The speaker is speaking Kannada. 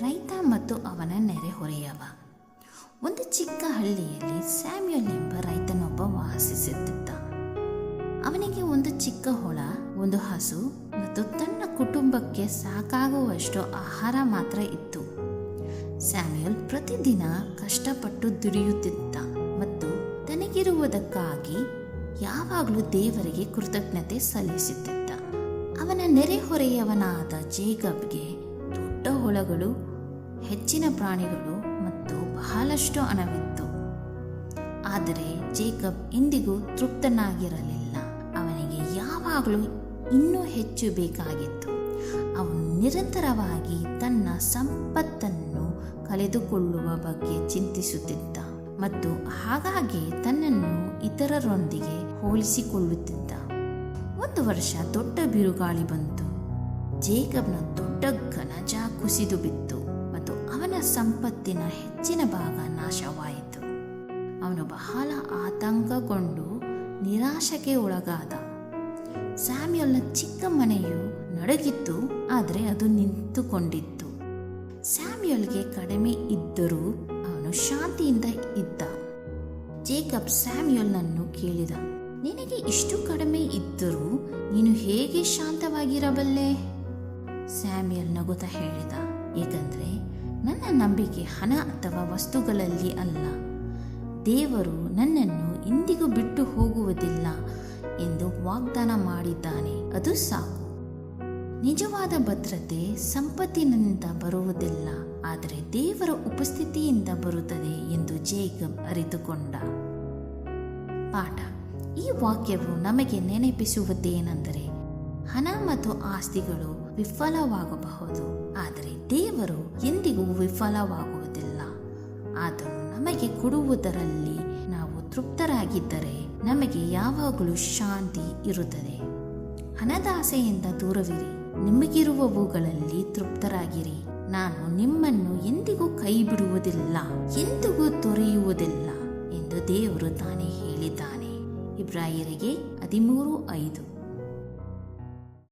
ರೈತ ಮತ್ತು ಅವನ ನೆರೆಹೊರೆಯವ. ಒಂದು ಚಿಕ್ಕ ಹಳ್ಳಿಯಲ್ಲಿ ಸ್ಯಾಮ್ಯುಯಲ್ ಎಂಬ ರೈತನೊಬ್ಬ ವಾಸಿಸುತ್ತಿದ್ದ. ಅವನಿಗೆ ಒಂದು ಚಿಕ್ಕ ಹೊಲ, ಒಂದು ಹಸು ಮತ್ತು ತನ್ನ ಕುಟುಂಬಕ್ಕೆ ಸಾಕಾಗುವಷ್ಟು ಆಹಾರ ಮಾತ್ರ ಇತ್ತು. ಸ್ಯಾಮ್ಯುಯಲ್ ಪ್ರತಿದಿನ ಕಷ್ಟಪಟ್ಟು ದುಡಿಯುತ್ತಿದ್ದ ಮತ್ತು ತನಗಿರುವುದಕ್ಕಾಗಿ ಯಾವಾಗಲೂ ದೇವರಿಗೆ ಕೃತಜ್ಞತೆ ಸಲ್ಲಿಸುತ್ತಿದ್ದ. ಅವನ ನೆರೆಹೊರೆಯವನಾದ ಜೇಕಬ್ಗೆ ದೊಡ್ಡ ಹೊಲಗಳು, ಹೆಚ್ಚಿನ ಪ್ರಾಣಿಗಳು ಮತ್ತು ಬಹಳಷ್ಟು ಹಣವಿತ್ತು. ಆದರೆ ಜೇಕಬ್ ಎಂದಿಗೂ ತೃಪ್ತನಾಗಿರಲಿಲ್ಲ. ಅವನಿಗೆ ಯಾವಾಗಲೂ ಇನ್ನೂ ಹೆಚ್ಚು ಬೇಕಾಗಿತ್ತು. ಅವನು ನಿರಂತರವಾಗಿ ತನ್ನ ಸಂಪತ್ತನ್ನು ಕಳೆದುಕೊಳ್ಳುವ ಬಗ್ಗೆ ಚಿಂತಿಸುತ್ತಿದ್ದ ಮತ್ತು ಹಾಗಾಗಿ ತನ್ನನ್ನು ಇತರರೊಂದಿಗೆ ಹೋಲಿಸಿಕೊಳ್ಳುತ್ತಿದ್ದ. ಒಂದು ವರ್ಷ ದೊಡ್ಡ ಬಿರುಗಾಳಿ ಬಂತು. ಜೇಕಬ್ನ ದೊಡ್ಡ ಘನಜ ಕುಸಿದು ಬಿತ್ತು ಮತ್ತು ಅವನ ಸಂಪತ್ತಿನ ಹೆಚ್ಚಿನ ಭಾಗ ನಾಶವಾಯಿತು. ಅವನು ಬಹಳ ಆತಂಕಗೊಂಡು ನಿರಾಶೆಗೆ ಒಳಗಾದ. ಸ್ಯಾಮ್ಯುಯಲ್ನ ಚಿಕ್ಕ ಮನೆಯು ನಡುಗಿತ್ತು, ಆದರೆ ಅದು ನಿಂತುಕೊಂಡಿತ್ತು. ಸ್ಯಾಮ್ಯುಯಲ್ಗೆ ಕಡಿಮೆ ಇದ್ದರೂ ಅವನು ಶಾಂತಿಯಿಂದ ಇದ್ದ. ಜೇಕಬ್ ಸ್ಯಾಮ್ಯುಯಲ್ನನ್ನು ಕೇಳಿದ, ನಿನಗೆ ಇಷ್ಟು ಕಡಿಮೆ ಇದ್ದರೂ ನೀನು ಹೇಗೆ ಶಾಂತವಾಗಿರಬಲ್ಲೆ? ಸ್ಯಾಮ್ಯುಯಲ್ ನಗುತ್ತಾ ಹೇಳಿದ, ಏಕೆಂದರೆ ನನ್ನ ನಂಬಿಕೆ ಹಣ ಅಥವಾ ವಸ್ತುಗಳಲ್ಲಿ ಅಲ್ಲ. ದೇವರು ನನ್ನನ್ನು ಎಂದಿಗೂ ಬಿಟ್ಟು ಹೋಗುವುದಿಲ್ಲ ಎಂದು ವಾಗ್ದಾನ ಮಾಡಿದ್ದಾನೆ, ಅದು ಸಾಕು. ನಿಜವಾದ ಭದ್ರತೆ ಸಂಪತ್ತಿನಿಂದ ಬರುವುದಿಲ್ಲ, ಆದರೆ ದೇವರ ಉಪಸ್ಥಿತಿಯಿಂದ ಬರುತ್ತದೆ ಎಂದು ಜೇಕಬ್ ಅರಿತುಕೊಂಡ. ಪಾಠ: ಈ ವಾಕ್ಯವು ನಮಗೆ ನೆನಪಿಸುವುದೇನೆಂದರೆ, ಹಣ ಮತ್ತು ಆಸ್ತಿಗಳು ವಿಫಲವಾಗಬಹುದು, ಆದರೆ ದೇವರು ಎಂದಿಗೂ ವಿಫಲವಾಗುವುದಿಲ್ಲ. ಆತನು ನಮಗೆ ಕೊಡುವುದರಲ್ಲಿ ನಾವು ತೃಪ್ತರಾಗಿದ್ದರೆ ನಮಗೆ ಯಾವಾಗಲೂ ಶಾಂತಿ ಇರುತ್ತದೆ. ಹಣದ ಆಸೆಯಿಂದ ದೂರವಿರಿ, ನಿಮಗಿರುವವುಗಳಲ್ಲಿ ತೃಪ್ತರಾಗಿರಿ. ನಾನು ನಿಮ್ಮನ್ನು ಎಂದಿಗೂ ಕೈ ಬಿಡುವುದಿಲ್ಲ, ಎಂದಿಗೂ ತೊರೆಯುವುದಿಲ್ಲ ಎಂದು ದೇವರು ತಾನೇ ಹೇಳಿದ್ದಾನೆ. ಇಬ್ರಾಯರಿಗೆ 13:5.